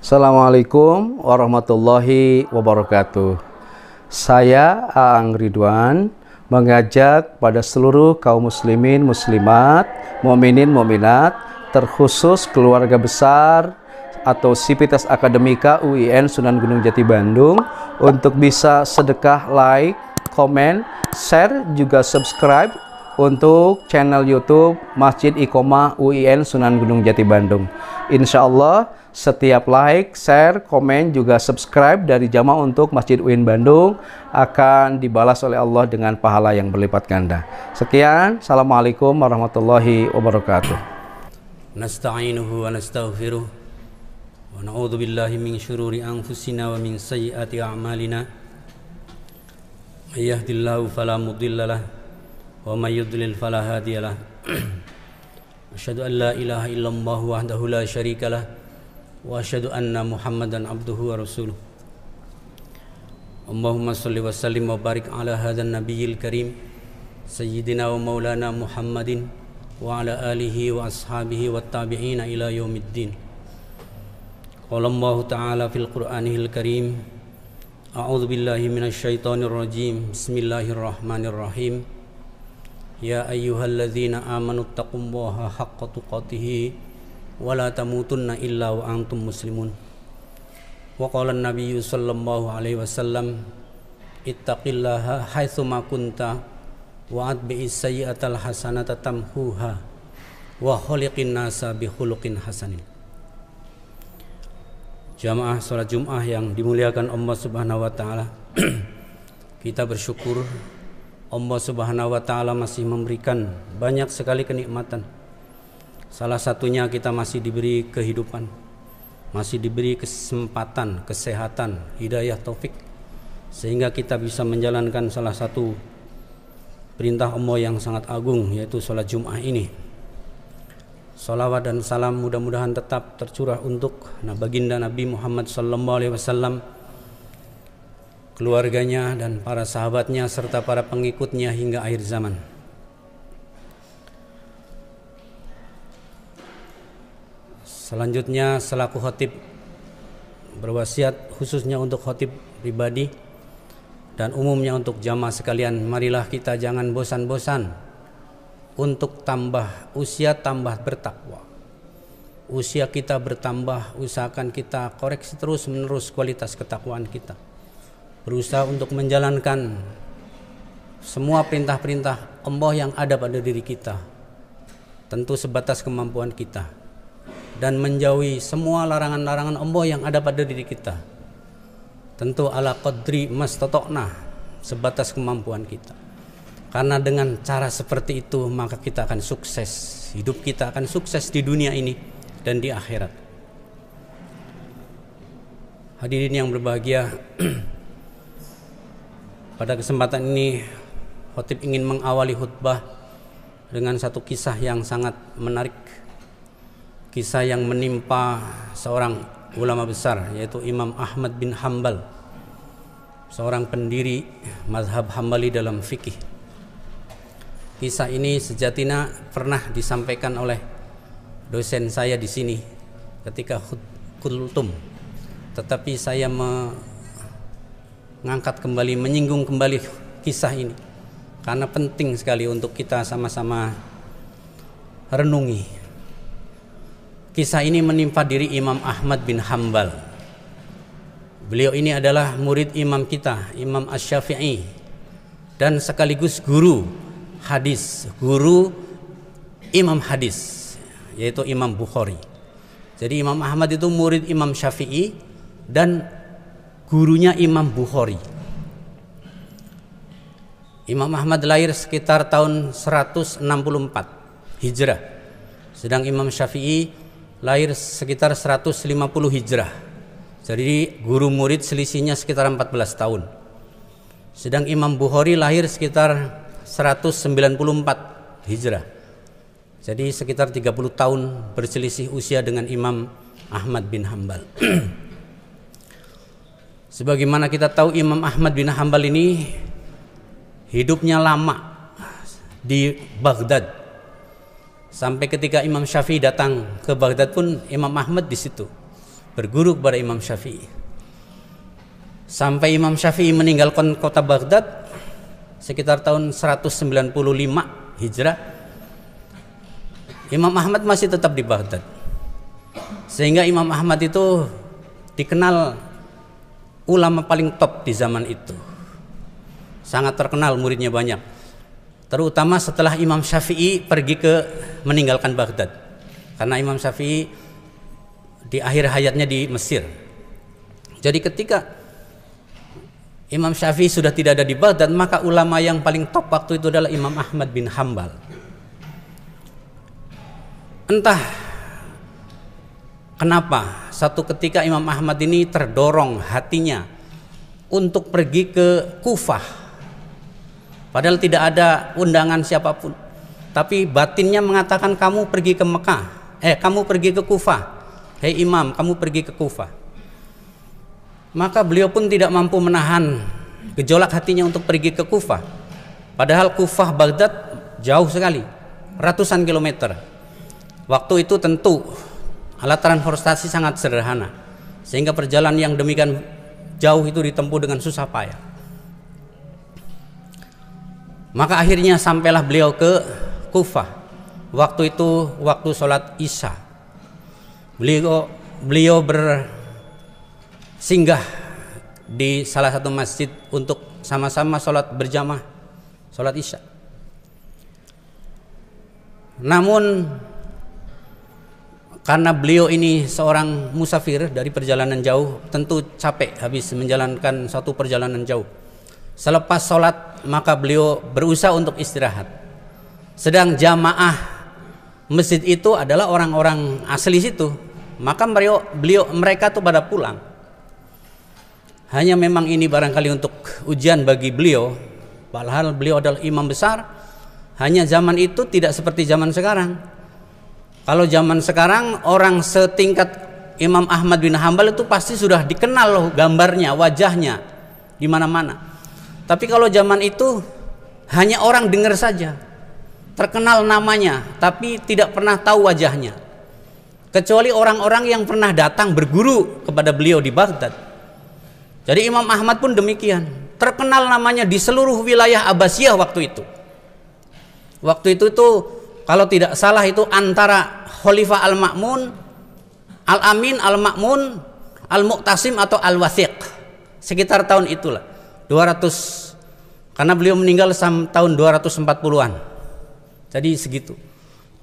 Assalamualaikum warahmatullahi wabarakatuh. Saya Aang Ridwan mengajak pada seluruh kaum muslimin muslimat, mukminin mukminat, terkhusus keluarga besar atau Sivitas Akademika UIN Sunan Gunung Jati Bandung untuk bisa sedekah, like, komen, share, juga subscribe untuk channel YouTube Masjid Iqomah UIN Sunan Gunung Jati Bandung. Insya Allah setiap like, share, komen, juga subscribe dari jamaah untuk Masjid UIN Bandung akan dibalas oleh Allah dengan pahala yang berlipat ganda. Sekian, Assalamualaikum warahmatullahi wabarakatuh. Nasta'inuhu wa nastaghfiruh wa na'udzu billahi min syururi anfusina wa min sayyiati a'malina. May yahdihillahu fala mudhillalah wa may yudlil fala hadiyalah. Asyhadu an la ilaha illallah wahdahu la syarikalah wa asyhadu anna Muhammadan abduhu wa rasuluh. Allahumma shalli wa sallim wa barik ala hadzal nabiyil karim sayyidina wa maulana Muhammadin wa ala alihi wa ashabihi wa tabi'ina ila yaumiddin. Qala Allah ta'ala fil Qur'anil Karim, a'udzu billahi minasy syaithanir rajim. Bismillahirrahmanirrahim. Ya ayyuhalladzina amanu taqullaha haqqa tuqatih wa la tamutunna illa wa antum muslimun. Wa qala an-nabiyyu sallallahu alaihi wasallam, ittaqillaha haitsu ma kunta wa atbi'is sayyi'atal hasanata tamhuha wa khaliqin nasa bi khuluqin hasanin. Jamaah salat Jumat yang dimuliakan Allah Subhanahu wa taala. Kita bersyukur Allah Subhanahu wa taala masih memberikan banyak sekali kenikmatan. Salah satunya kita masih diberi kehidupan, masih diberi kesempatan, kesehatan, hidayah, taufik, sehingga kita bisa menjalankan salah satu perintah Allah yang sangat agung, yaitu sholat Jumat ini. Salawat dan salam mudah-mudahan tetap tercurah untuk baginda Nabi Muhammad SAW, keluarganya dan para sahabatnya serta para pengikutnya hingga akhir zaman. Selanjutnya selaku khatib berwasiat khususnya untuk khatib pribadi dan umumnya untuk jamaah sekalian, marilah kita jangan bosan-bosan untuk tambah usia, tambah bertakwa. Usia kita bertambah, usahakan kita koreksi terus menerus kualitas ketakwaan kita. Berusaha untuk menjalankan semua perintah-perintah Allah yang ada pada diri kita, tentu sebatas kemampuan kita, dan menjauhi semua larangan-larangan Allah yang ada pada diri kita, tentu ala qadri mastata'na, sebatas kemampuan kita. Karena dengan cara seperti itu maka kita akan sukses, hidup kita akan sukses di dunia ini dan di akhirat. Hadirin yang berbahagia, pada kesempatan ini khatib ingin mengawali khutbah dengan satu kisah yang sangat menarik. Kisah yang menimpa seorang ulama besar, yaitu Imam Ahmad bin Hanbal, seorang pendiri mazhab Hambali dalam fikih. Kisah ini sejatinya pernah disampaikan oleh dosen saya di sini ketika kultum, tetapi saya mengangkat kembali, menyinggung kembali kisah ini karena penting sekali untuk kita sama-sama renungi. Kisah ini menimpa diri Imam Ahmad bin Hanbal. Beliau ini adalah murid imam kita, Imam Asy-Syafi'i, dan sekaligus guru hadis, guru imam hadis, yaitu Imam Bukhari. Jadi Imam Ahmad itu murid Imam Syafi'i dan gurunya Imam Bukhari. Imam Ahmad lahir sekitar tahun 164 Hijrah, sedang Imam Syafi'i lahir sekitar 150 Hijrah. Jadi guru murid selisihnya sekitar 14 tahun. Sedang Imam Bukhari lahir sekitar 194 Hijrah. Jadi sekitar 30 tahun berselisih usia dengan Imam Ahmad bin Hanbal. Sebagaimana kita tahu, Imam Ahmad bin Hanbal ini hidupnya lama di Baghdad. Sampai ketika Imam Syafi'i datang ke Baghdad pun Imam Ahmad di situ. berguru kepada Imam Syafi'i. Sampai Imam Syafi'i meninggalkan kota Baghdad sekitar tahun 195 Hijrah, Imam Ahmad masih tetap di Baghdad. Sehingga Imam Ahmad itu dikenal ulama paling top di zaman itu. Sangat terkenal, muridnya banyak. Terutama setelah Imam Syafi'i pergi ke meninggalkan Baghdad. Karena Imam Syafi'i di akhir hayatnya di Mesir. Jadi ketika Imam Syafi'i sudah tidak ada di Baghdad, maka ulama yang paling top waktu itu adalah Imam Ahmad bin Hambal. Entah kenapa satu ketika Imam Ahmad ini terdorong hatinya untuk pergi ke Kufah, padahal tidak ada undangan siapapun, tapi batinnya mengatakan kamu pergi ke Mekah, kamu pergi ke Kufah, hei Imam, kamu pergi ke Kufah. Maka beliau pun tidak mampu menahan gejolak hatinya untuk pergi ke Kufah, padahal Kufah Baghdad jauh sekali, ratusan kilometer. Waktu itu tentu alat transportasi sangat sederhana, sehingga perjalanan yang demikian jauh itu ditempuh dengan susah payah. Maka akhirnya sampailah beliau ke Kufah. Waktu itu waktu sholat Isya. Beliau bersinggah di salah satu masjid untuk sama-sama sholat berjamaah, sholat Isya. Namun karena beliau ini seorang musafir dari perjalanan jauh, tentu capek habis menjalankan satu perjalanan jauh. Selepas sholat maka beliau berusaha untuk istirahat. Sedang jamaah masjid itu adalah orang-orang asli situ, maka mereka tuh pada pulang. Hanya memang ini barangkali untuk ujian bagi beliau, padahal beliau adalah imam besar. Hanya zaman itu tidak seperti zaman sekarang. Kalau zaman sekarang orang setingkat Imam Ahmad bin Hambal itu pasti sudah dikenal loh gambarnya, wajahnya di mana-mana. Tapi kalau zaman itu hanya orang dengar saja, terkenal namanya, tapi tidak pernah tahu wajahnya. Kecuali orang-orang yang pernah datang berguru kepada beliau di Baghdad. Jadi Imam Ahmad pun demikian, terkenal namanya di seluruh wilayah Abbasiyah waktu itu. Waktu itu tuh kalau tidak salah itu antara Khalifah Al-Ma'mun, Al-Amin, Al-Ma'mun, Al-Mu'tasim atau Al-Wathiq. Sekitar tahun itulah 200, karena beliau meninggal tahun 240-an. Jadi segitu.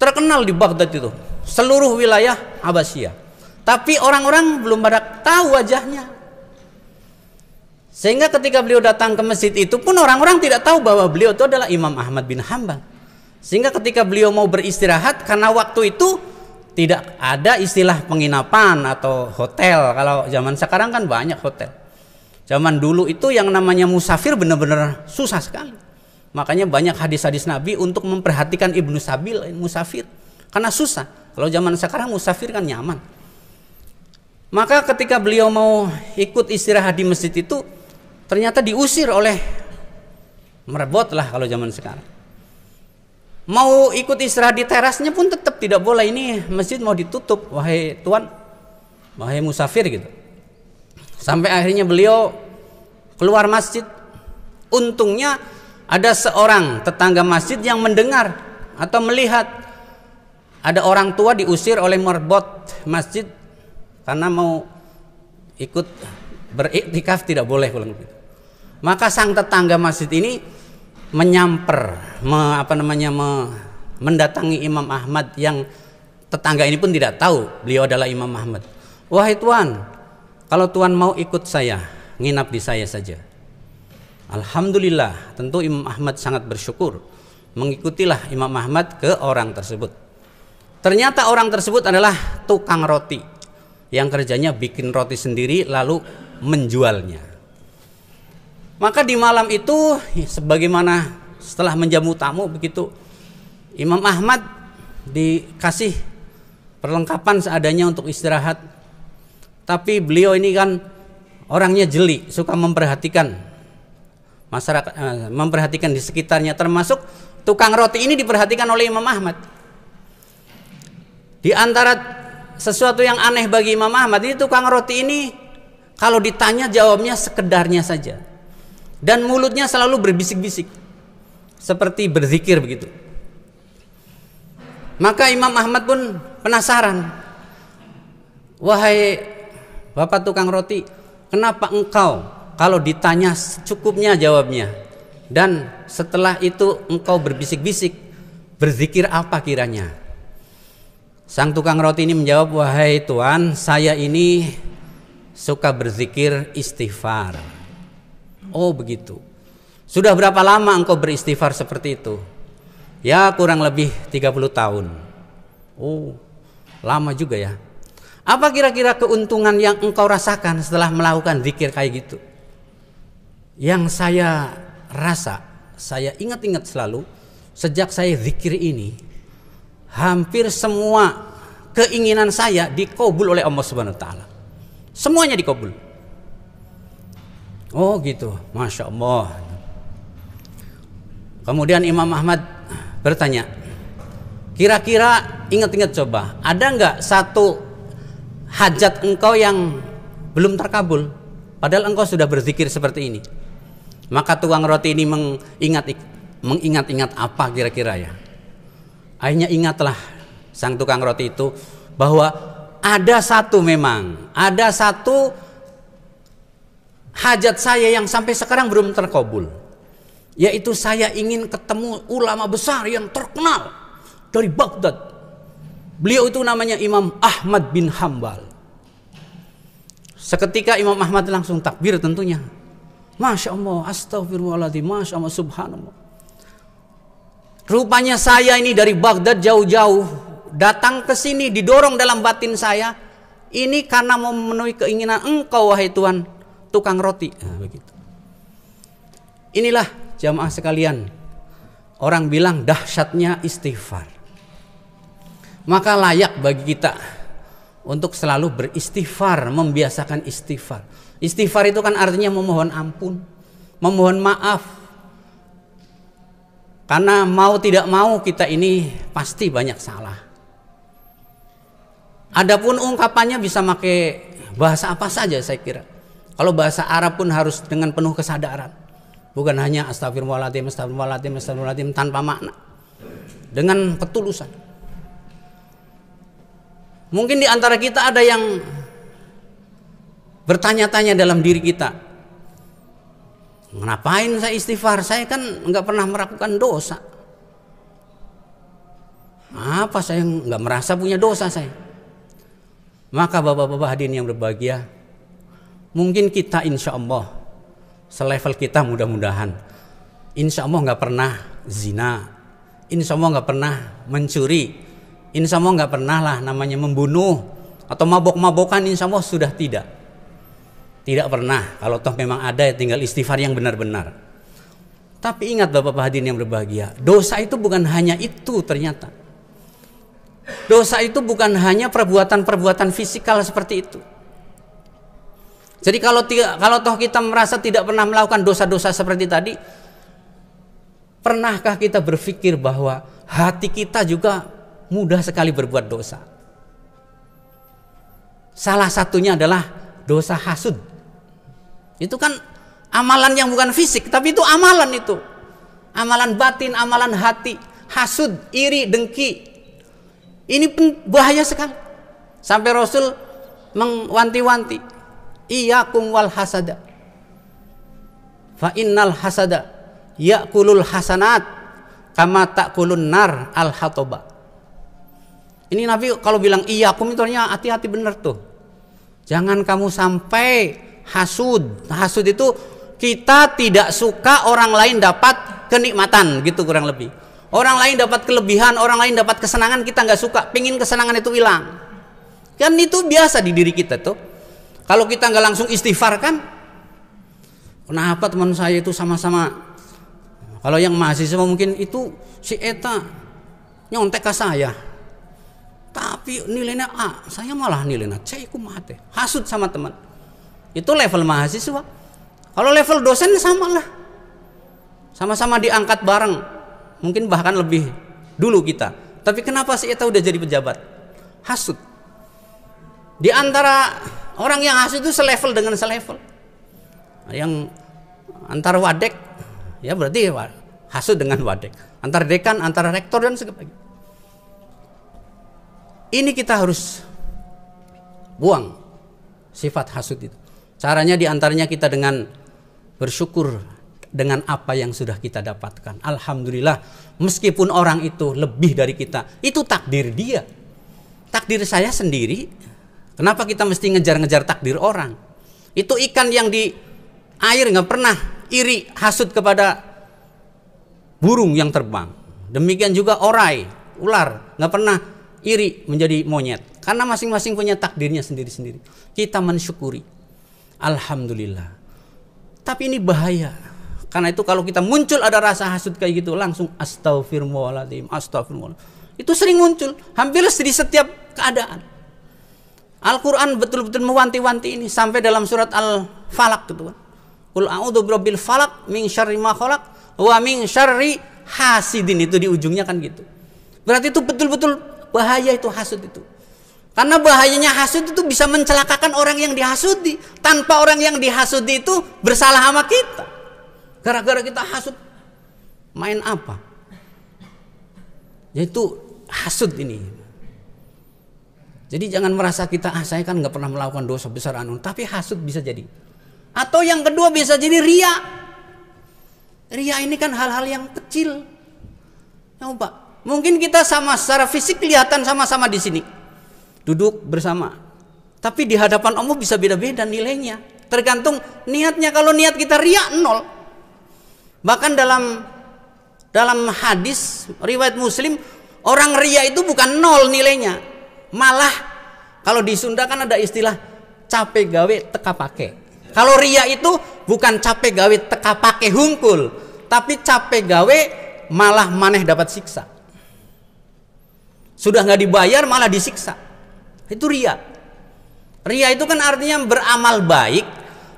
Terkenal di Baghdad itu, seluruh wilayah Abbasiyah. Tapi orang-orang belum pada tahu wajahnya. Sehingga ketika beliau datang ke masjid itu pun orang-orang tidak tahu bahwa beliau itu adalah Imam Ahmad bin Hambal. Sehingga ketika beliau mau beristirahat, karena waktu itu tidak ada istilah penginapan atau hotel. Kalau zaman sekarang kan banyak hotel. Zaman dulu itu yang namanya musafir benar-benar susah sekali. Makanya banyak hadis-hadis Nabi untuk memperhatikan Ibnu Sabil, musafir. Karena susah. Kalau zaman sekarang musafir kan nyaman. Maka ketika beliau mau ikut istirahat di masjid itu, ternyata diusir oleh merebot lah kalau zaman sekarang. Mau ikut istirahat di terasnya pun tetap tidak boleh, ini masjid mau ditutup, wahai tuan, wahai musafir gitu. Sampai akhirnya beliau keluar masjid. Untungnya ada seorang tetangga masjid yang mendengar atau melihat ada orang tua diusir oleh merbot masjid karena mau ikut beriktikaf, tidak boleh pulang. Maka sang tetangga masjid ini mendatangi Imam Ahmad, yang tetangga ini pun tidak tahu beliau adalah Imam Ahmad. Wahai tuan, kalau tuan mau ikut saya, nginap di saya saja. Alhamdulillah, tentu Imam Ahmad sangat bersyukur. Mengikutilah Imam Ahmad ke orang tersebut. Ternyata orang tersebut adalah tukang roti yang kerjanya bikin roti sendiri lalu menjualnya. Maka di malam itu, sebagaimana setelah menjamu tamu begitu, Imam Ahmad dikasih perlengkapan seadanya untuk istirahat. Tapi beliau ini kan orangnya jeli, suka memperhatikan masyarakat, memperhatikan di sekitarnya, termasuk tukang roti ini diperhatikan oleh Imam Ahmad. Di antara sesuatu yang aneh bagi Imam Ahmad. Ini tukang roti ini kalau ditanya jawabnya sekedarnya saja, dan mulutnya selalu berbisik-bisik seperti berzikir begitu. Maka Imam Ahmad pun penasaran, wahai bapak tukang roti, kenapa engkau kalau ditanya secukupnya jawabnya, dan setelah itu engkau berbisik-bisik, berzikir apa kiranya? Sang tukang roti ini menjawab, wahai Tuan, saya ini suka berzikir istighfar. Oh begitu. Sudah berapa lama engkau beristighfar seperti itu? Ya kurang lebih 30 tahun. Oh lama juga ya. Apa kira-kira keuntungan yang engkau rasakan setelah melakukan zikir kayak gitu? Yang saya rasa, saya ingat-ingat selalu, sejak saya zikir ini, hampir semua keinginan saya dikabul oleh Allah Subhanahu wa taala. Semuanya dikabul. Oh gitu, Masya Allah. Kemudian Imam Ahmad bertanya, kira-kira ingat-ingat coba, ada nggak satu hajat engkau yang belum terkabul padahal engkau sudah berzikir seperti ini? Maka tukang roti ini mengingat-ingat apa kira-kira ya. Akhirnya ingatlah sang tukang roti itu bahwa ada satu hajat saya yang sampai sekarang belum terkabul, yaitu saya ingin ketemu ulama besar yang terkenal dari Baghdad. Beliau itu namanya Imam Ahmad bin Hambal. Seketika Imam Ahmad langsung takbir tentunya. Masya Allah, astagfirullahaladzim, Masya Allah, subhanallah. Rupanya saya ini dari Baghdad jauh-jauh datang ke sini, didorong dalam batin saya ini karena mau memenuhi keinginan engkau wahai Tuhan tukang roti. Nah, begitu. Inilah jamaah sekalian, orang bilang dahsyatnya istighfar. Maka layak bagi kita untuk selalu beristighfar, membiasakan istighfar. Istighfar itu kan artinya memohon ampun, memohon maaf. Karena mau tidak mau kita ini pasti banyak salah. Adapun ungkapannya bisa pakai bahasa apa saja saya kira. Kalau bahasa Arab pun harus dengan penuh kesadaran. Bukan hanya astagfirullahaladzim, astagfirullahaladzim, astagfirullahaladzim tanpa makna. Dengan ketulusan. Mungkin di antara kita ada yang bertanya-tanya dalam diri kita, ngapain saya istighfar? Saya kan nggak pernah melakukan dosa. Apa saya nggak merasa punya dosa saya? Maka bapak-bapak hadirin yang berbahagia, mungkin kita insya Allah selevel kita mudah-mudahan, insya Allah nggak pernah zina, insya Allah nggak pernah mencuri, insya Allah nggak pernah lah namanya membunuh atau mabok-mabokan, insya Allah sudah tidak pernah. Kalau toh memang ada ya tinggal istighfar yang benar-benar. Tapi ingat bapak-bapak hadirin yang berbahagia, dosa itu bukan hanya itu ternyata. Dosa itu bukan hanya perbuatan-perbuatan fisikal seperti itu. Jadi kalau toh kita merasa tidak pernah melakukan dosa-dosa seperti tadi, pernahkah kita berpikir bahwa hati kita juga mudah sekali berbuat dosa? Salah satunya adalah dosa hasud. Itu kan amalan yang bukan fisik, tapi itu amalan itu. Amalan batin, amalan hati. Hasud, iri, dengki. Ini bahaya sekali. Sampai Rasul mengwanti-wanti, iyyakum wal hasada. Fa innal hasada ya'kulul hasanat kama ta'kulun nar al hatoba. Ini Nabi kalau bilang iyyakum itu artinya hati-hati benar tuh. Jangan kamu sampai hasud. Hasud itu kita tidak suka orang lain dapat kenikmatan, gitu kurang lebih. Orang lain dapat kelebihan, orang lain dapat kesenangan, kita nggak suka, pingin kesenangan itu hilang. Kan itu biasa di diri kita tuh. Kalau kita nggak langsung istighfar kan, kenapa teman saya itu sama-sama, kalau yang mahasiswa mungkin itu si Eta nyontek ke saya, tapi nilainya A, saya malah nilainya C, aku mati. Hasud sama teman. Itu level mahasiswa. Kalau level dosen sama lah, sama-sama diangkat bareng. Mungkin bahkan lebih dulu kita. Tapi kenapa si Eta udah jadi pejabat? Hasud. Di antara orang yang hasud itu selevel dengan selevel. Yang antara wadek, ya berarti hasud dengan wadek. Antara dekan, antara rektor dan sebagainya. Ini kita harus buang sifat hasud itu. Caranya diantaranya kita dengan bersyukur dengan apa yang sudah kita dapatkan. Alhamdulillah, meskipun orang itu lebih dari kita, itu takdir dia. Takdir saya sendiri. Kenapa kita mesti ngejar-ngejar takdir orang? Itu ikan yang di air nggak pernah iri hasud kepada burung yang terbang. Demikian juga orai, ular nggak pernah iri menjadi monyet. Karena masing-masing punya takdirnya sendiri-sendiri. Kita mensyukuri. Alhamdulillah. Tapi ini bahaya. Karena itu kalau kita muncul ada rasa hasud kayak gitu, langsung astagfirullahaladzim, astagfirullah. Itu sering muncul, hampir di setiap keadaan. Al-Quran betul-betul mewanti-wanti ini sampai dalam surat Al-Falaq gitu kan. Qul a'udzu birabbil falaq min syarri ma khalaq wa min syarri hasidin, itu di ujungnya kan gitu. Berarti itu betul-betul bahaya itu hasud itu. Karena bahayanya hasud itu bisa mencelakakan orang yang dihasudi. Tanpa orang yang dihasudi itu bersalah sama kita. Gara-gara kita hasud, main apa? Yaitu hasud ini. Jadi jangan merasa kita, saya kan nggak pernah melakukan dosa besar tapi hasud bisa jadi. Atau yang kedua bisa jadi ria. Ria ini kan hal-hal yang kecil. Ya, Pak. Mungkin kita sama secara fisik kelihatan sama-sama di sini. Duduk bersama. Tapi di hadapan Allah bisa beda-beda nilainya. Tergantung niatnya. Kalau niat kita ria, 0. Bahkan dalam hadis riwayat Muslim, orang ria itu bukan 0 nilainya. Malah kalau di Sunda kan ada istilah capek gawe teka pake. Kalau ria itu bukan capek gawe teka pake hungkul, tapi capek gawe malah maneh dapat siksa. Sudah nggak dibayar malah disiksa. Itu ria. Ria itu kan artinya beramal baik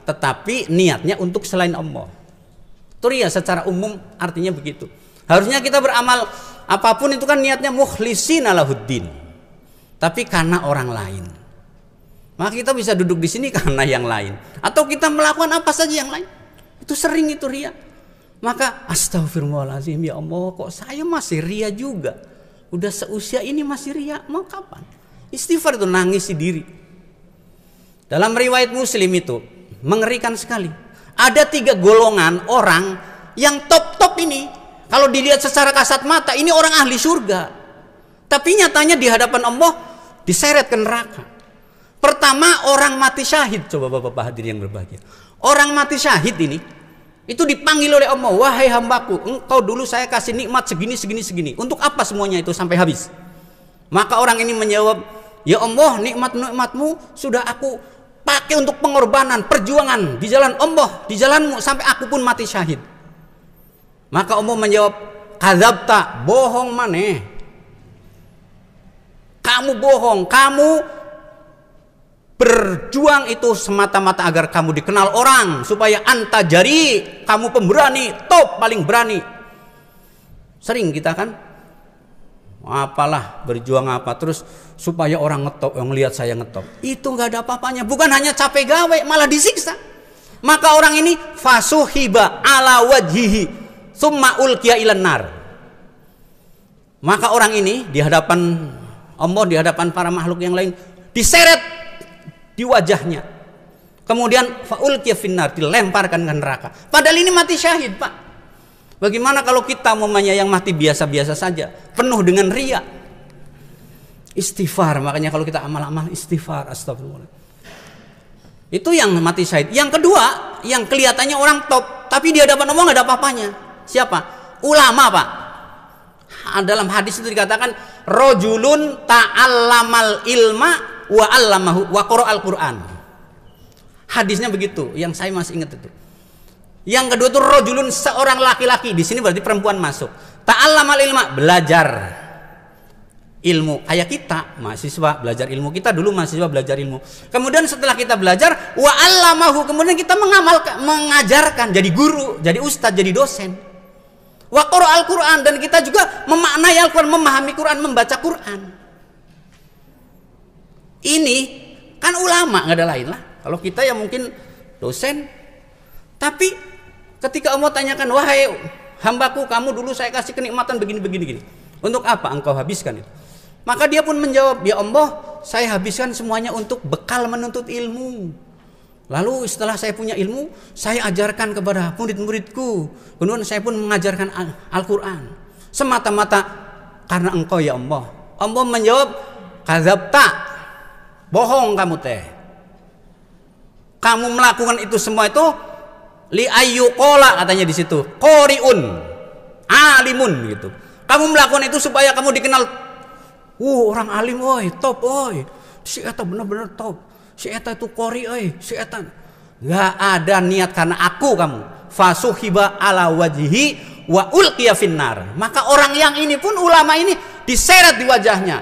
tetapi niatnya untuk selain Allah. Itu ria secara umum artinya begitu. Harusnya kita beramal apapun itu kan niatnya mukhlishina lahuddin. Tapi karena orang lain. Maka kita bisa duduk di sini karena yang lain. Atau kita melakukan apa saja yang lain. Itu sering itu ria. Maka astagfirullahaladzim, ya Allah, kok saya masih ria juga. Udah seusia ini masih ria, mau kapan? Istighfar itu nangisi diri. Dalam riwayat Muslim itu mengerikan sekali. Ada 3 golongan orang yang top-top ini. Kalau dilihat secara kasat mata, ini orang ahli surga. Tapi nyatanya di hadapan Allah diseret ke neraka. Pertama, orang mati syahid. Coba bapak-bapak hadirin yang berbahagia. Orang mati syahid ini itu dipanggil oleh Allah, wahai hambaku, engkau dulu saya kasih nikmat segini, segini, segini. Untuk apa semuanya itu sampai habis? Maka orang ini menjawab, ya Allah, nikmat-nikmatmu sudah aku pakai untuk pengorbanan, perjuangan di jalan Allah, di jalanmu sampai aku pun mati syahid. Maka Allah menjawab, kadzabta, bohong maneh. Kamu bohong, kamu berjuang itu semata-mata agar kamu dikenal orang, supaya anta jari, kamu pemberani, top paling berani. Sering kita kan, apalah berjuang apa terus supaya orang ngetop, yang lihat saya ngetop. Itu nggak ada apa-apanya, bukan hanya capek gawe, malah disiksa. Maka orang ini fasuhiba ala wajhihi summa ulqiya ilan nar. Maka orang ini di hadapan Allah, di hadapan para makhluk yang lain, diseret di wajahnya, kemudian faulqiya finnar, dilemparkan ke neraka. Padahal ini mati syahid, Pak. Bagaimana kalau kita umpamanya yang mati biasa-biasa saja, penuh dengan riya? Istighfar, makanya kalau kita amal-amal istighfar, astagfirullah. Itu yang mati syahid. Yang kedua, yang kelihatannya orang top, tapi di hadapan Allah nggak ada apa-apanya. Siapa? Ulama, Pak. Dalam hadis itu dikatakan, rojulun ta'allamal ilma wa 'allamahu wa qara'al Qur'an. Hadisnya begitu, yang saya masih ingat itu. Yang kedua itu rojulun, seorang laki-laki. Di sini berarti perempuan masuk. Ta'allamal ilma, belajar ilmu. Kayak kita mahasiswa belajar ilmu, kita dulu mahasiswa belajar ilmu. Kemudian setelah kita belajar, wa 'allamahu, kemudian kita mengajarkan, jadi guru, jadi ustadz, jadi dosen. Wa qara'al Qur'an, dan kita juga memaknai Al-Qur'an, memahami Qur'an, membaca Qur'an. Ini Kan ulama, nggak ada lain lah. Kalau kita ya mungkin dosen. Tapi ketika Allah tanyakan, wahai hambaku, kamu dulu saya kasih kenikmatan begini. Untuk apa engkau habiskan itu? Maka dia pun menjawab, ya Allah, saya habiskan semuanya untuk bekal menuntut ilmu. Lalu setelah saya punya ilmu, saya ajarkan kepada murid-muridku. Kemudian saya pun mengajarkan Al-Quran. Semata-mata karena engkau ya Allah. Allah menjawab, kadzabta, bohong kamu teh. Kamu melakukan itu semua itu li ayyuqala, katanya di situ, qoriun, alimun gitu. Kamu melakukan itu supaya kamu dikenal, orang alim, top, si eta bener-bener top, si eta itu qori, si eta. Nggak ada niat karena aku kamu. Fasuhiba ala wajhi wa ulqiya finnar. Maka orang yang ini pun, ulama ini, diseret di wajahnya.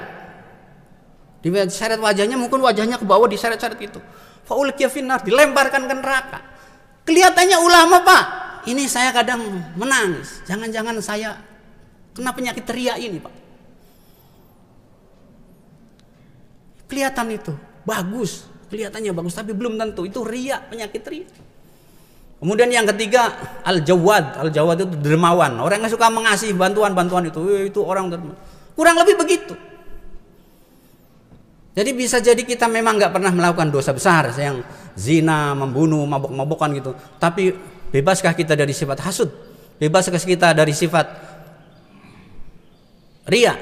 Diseret wajahnya, mungkin wajahnya ke bawah diseret-seret itu. Fa ulqiya finnar, dilemparkan ke neraka. Kelihatannya ulama, Pak. Ini saya kadang menangis. Jangan-jangan saya kena penyakit ria ini, Pak. Kelihatan itu bagus, kelihatannya bagus, tapi belum tentu itu ria, penyakit ria. Kemudian yang ketiga, al-jawad. Al-jawad itu dermawan. Orang yang suka mengasihi bantuan-bantuan itu orang dermawan. Kurang lebih begitu. Jadi bisa jadi kita memang nggak pernah melakukan dosa besar, yang zina, membunuh, mabok-mabokan gitu. Tapi bebaskah kita dari sifat hasud? Bebaskah kita dari sifat ria?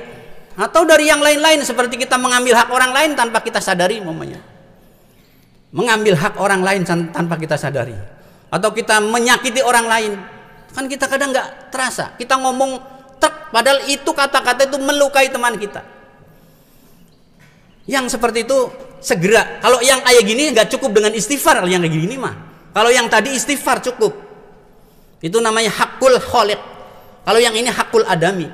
Atau dari yang lain-lain, seperti kita mengambil hak orang lain tanpa kita sadari, umpamanya. Mengambil hak orang lain tanpa kita sadari. Atau kita menyakiti orang lain. Kan kita kadang nggak terasa. Kita ngomong trek, padahal itu kata-kata itu melukai teman kita. Yang seperti itu segera. Kalau yang kayak gini nggak cukup dengan istighfar, yang kayak gini mah. Kalau yang tadi istighfar cukup. Itu namanya hakul kholiq. Kalau yang ini hakul adami.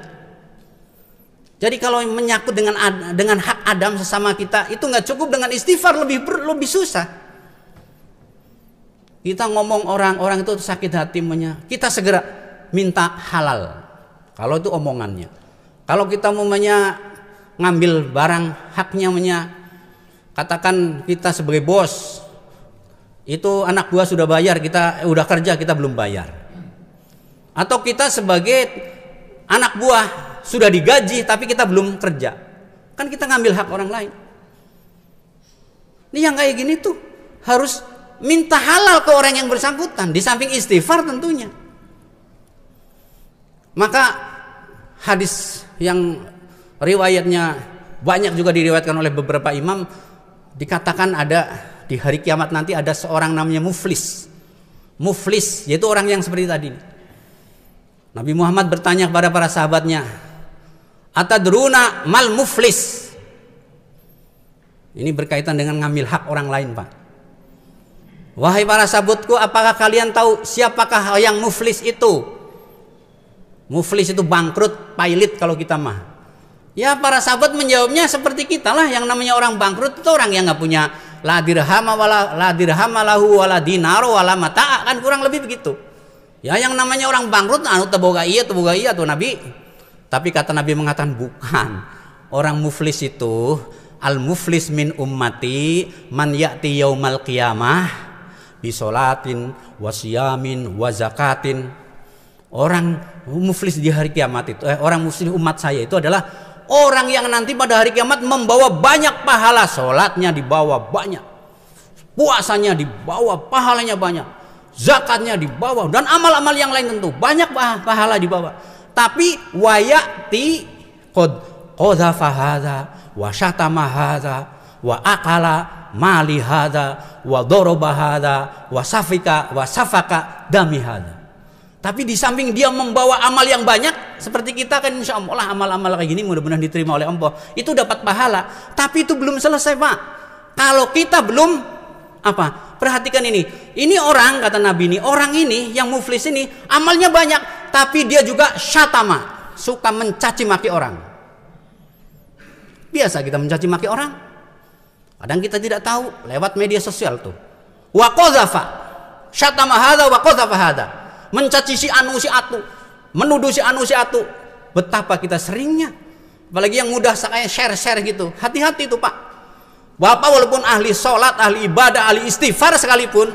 Jadi kalau menyangkut dengan hak Adam sesama kita, itu nggak cukup dengan istighfar, lebih susah. Kita ngomong orang itu sakit hati, kita segera minta halal. Kalau itu omongannya. Kalau kita umpamanya ngambil barang haknya, katakan kita sebagai bos, itu anak buah sudah bayar, kita udah kerja, kita belum bayar. Atau kita sebagai anak buah sudah digaji tapi kita belum kerja, kan kita ngambil hak orang lain. Ini yang kayak gini tuh harus minta halal ke orang yang bersangkutan, di samping istighfar tentunya. Maka hadis yang riwayatnya banyak juga diriwayatkan oleh beberapa imam, dikatakan ada di hari kiamat nanti ada seorang namanya muflis, yaitu orang yang seperti tadi. Nabi Muhammad bertanya kepada para sahabatnya, atadruna mal muflis. Ini berkaitan dengan ngambil hak orang lain, Pak. Wahai para sahabatku, apakah kalian tahu siapakah yang muflis itu? Muflis itu bangkrut, pailit kalau kita mah. Ya, para sahabat menjawabnya seperti kita lah, yang namanya orang bangkrut itu orang yang nggak punya la dirhama lahu wala dinaro wala mata', kan kurang lebih begitu. Ya, yang namanya orang bangkrut anu teboga iya tuh Nabi. Tapi kata Nabi mengatakan bukan. Orang muflis itu al muflis min ummati man ya'ti yaumal qiyamah bi sholatin wa siyamin wa zakatin. Orang muflis di hari kiamat itu orang muflis umat saya itu adalah orang yang nanti pada hari kiamat membawa banyak pahala, sholatnya dibawa banyak, puasanya dibawa, pahalanya banyak, zakatnya dibawa, dan amal-amal yang lain tentu banyak pahala dibawa. Tapi wayati qadhafa hadza wa syatama hadza wa akala mali hadza wa daraba hadza wa safaka dami hadza. Tapi di samping dia membawa amal yang banyak, seperti kita kan insya Allah amal-amal kayak gini mudah-mudahan diterima oleh Allah, itu dapat pahala. Tapi itu belum selesai, Pak. Kalau kita belum perhatikan ini orang, kata Nabi, ini orang ini yang muflis ini amalnya banyak, tapi dia juga syatama, suka mencaci maki orang. Biasa kita mencaci maki orang, kadang kita tidak tahu lewat media sosial tuh. Wa qazafa syatama hadza wa qazafa hadza, mencaci si anu si atu, menuduh si anu si atu. Betapa kita seringnya, apalagi yang mudah kayak share gitu. Hati-hati tuh, Pak. Bapak walaupun ahli sholat, ahli ibadah, ahli istighfar sekalipun,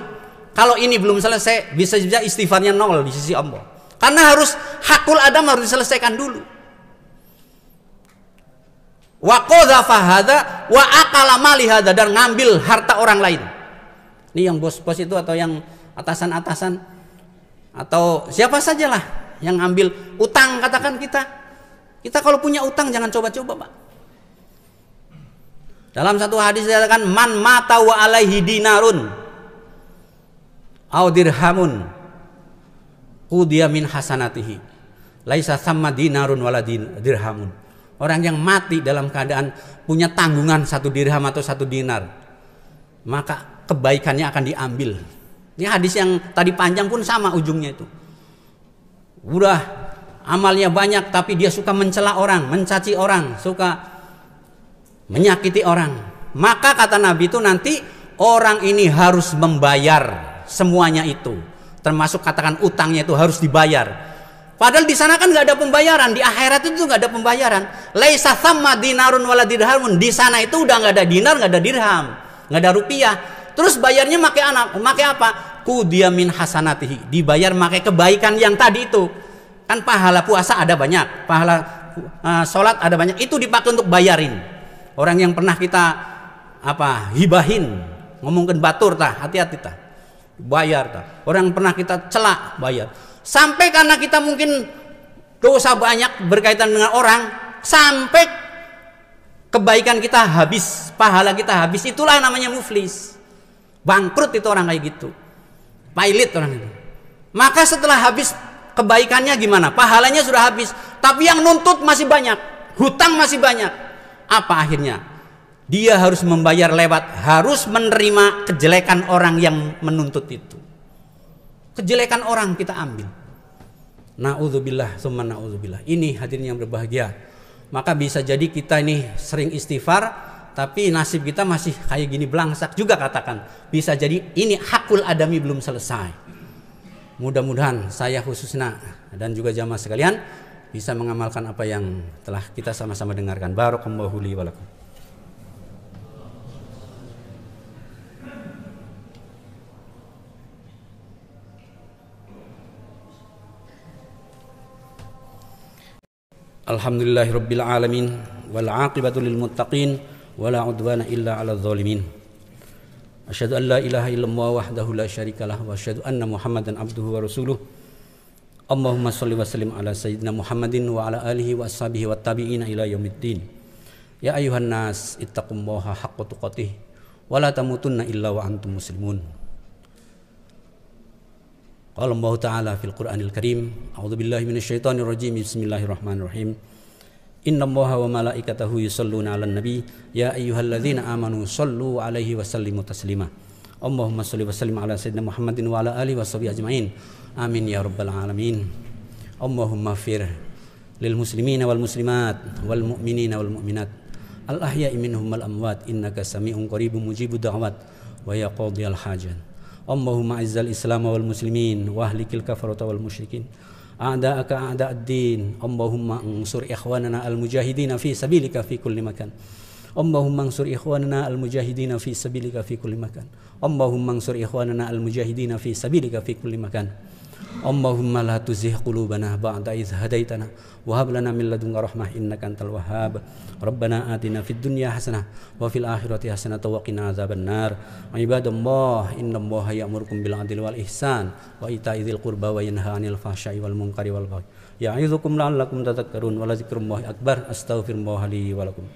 kalau ini belum selesai, bisa saja istighfarnya nol di sisi Allah. Karena hakul adam harus diselesaikan dulu. Wa qadhafa hadza wa aqala mali hadza, dan ngambil harta orang lain. Ini yang bos-bos itu atau yang atasan-atasan atau siapa sajalah yang ngambil utang, katakan kita kalau punya utang jangan coba-coba, Pak. Dalam satu hadis dikatakan man mata wa alaihi dinarun au dirhamun qudiya min hasanatihi laisa thamma dinarun wala dirhamun. Orang yang mati dalam keadaan punya tanggungan 1 dirham atau 1 dinar, maka kebaikannya akan diambil. Ini hadis yang tadi panjang pun sama ujungnya itu. Udah amalnya banyak tapi dia suka mencela orang, mencaci orang, suka menyakiti orang. Maka kata Nabi itu nanti orang ini harus membayar semuanya itu. Termasuk katakan utangnya itu harus dibayar. Padahal di sana kan nggak ada pembayaran, di akhirat itu nggak ada pembayaran. Laisa thamma dinarun wala dirhamun. Di sana itu udah nggak ada dinar, nggak ada dirham, nggak ada rupiah. Terus bayarnya pakai apa? Qudiya min hasanatihi. Dibayar pakai kebaikan yang tadi itu. Kan pahala puasa ada banyak, pahala sholat ada banyak. Itu dipakai untuk bayarin. Orang yang pernah kita hibahin, ngomongin batur tah, hati-hati tah. Bayar tah. Orang yang pernah kita celak, bayar. Sampai karena kita mungkin dosa banyak berkaitan dengan orang, sampai kebaikan kita habis, pahala kita habis, itulah namanya muflis. Bangkrut itu orang kayak gitu, pailit orang itu. Maka setelah habis kebaikannya gimana? Pahalanya sudah habis, tapi yang nuntut masih banyak, hutang masih banyak. Apa akhirnya? Dia harus membayar harus menerima kejelekan orang yang menuntut itu. Kejelekan orang kita ambil. Na'udzubillah summa na'udzubillah. Ini hadirin yang berbahagia. Maka bisa jadi kita ini sering istighfar, tapi nasib kita masih kayak gini belangsak juga katakan. Bisa jadi ini hakul adami belum selesai. Mudah-mudahan saya khususnya dan juga jamaah sekalian bisa mengamalkan apa yang telah kita sama-sama dengarkan. Barakallahu li wa lakum. Alhamdulillahirabbil alamin wal 'aqibatu lil muttaqin wala 'udwana illa 'alal zalimin. Asyhadu an la ilaha illallah wahdahu la syarikalah wa asyhadu anna Muhammadan abduhu wa rasuluh. Allahumma shalli wa sallim ala sayyidina Muhammadin wa ala alihi wa ashabihi wat tabi'ina ila yaumiddin. Ya ayuhan nas ittaqullaha haqqa tuqatih wa la tamutunna illa wa antum muslimun. Qala Allah Ta'ala fil Qur'anil Karim, a'udzu billahi minasyaitonir rajim. Bismillahirrahmanirrahim. Innallaha wa malaikatahu yusholluna 'alan nabi ya ayyuhalladzina amanu shallu 'alaihi wa sallimu taslima. Allahumma shalli wa sallim ala sayyidina Muhammadin wa ala alihi washabihi ajmain. Amin ya rabbal alamin. Allahumma ighfir lil muslimina wal muslimat wal mu'minina wal mu'minat al ahya'i minhum wal amwat innaka sami'un qaribun mujibud da'wat wa ya qadiyal hajat. Allahumma izzal islam wal muslimin wa ahlikil kafarata wal musyrikin a'da'aka a'da'ad din. Allahumma ansur ikhwanana al mujahidina fi sabilika fi kulli makan. Allahumma ansur ikhwanana al mujahidina fi sabilika fi kulli makan. Allahumma ansur ikhwanana al mujahidina fi sabilika fi kulli makan. Allahumma la tuzigh qulubana ba'da idh hadaitana wa hab lana min ladunka rahmah innaka antal wahhab. Rabbana atina fid dunya hasanah wa fil akhirati hasanah wa qina adzabannar. Ibadallah innallaha ya'murukum bil 'adli wal ihsan wa ita'i dzil qurba wa yanha 'anil fahsya'i wal munkari wal baghi. Ya'idzukum la'allakum tadhakkarun wa la dzikrullahi akbar. Astaghfirullaha li wa lakum.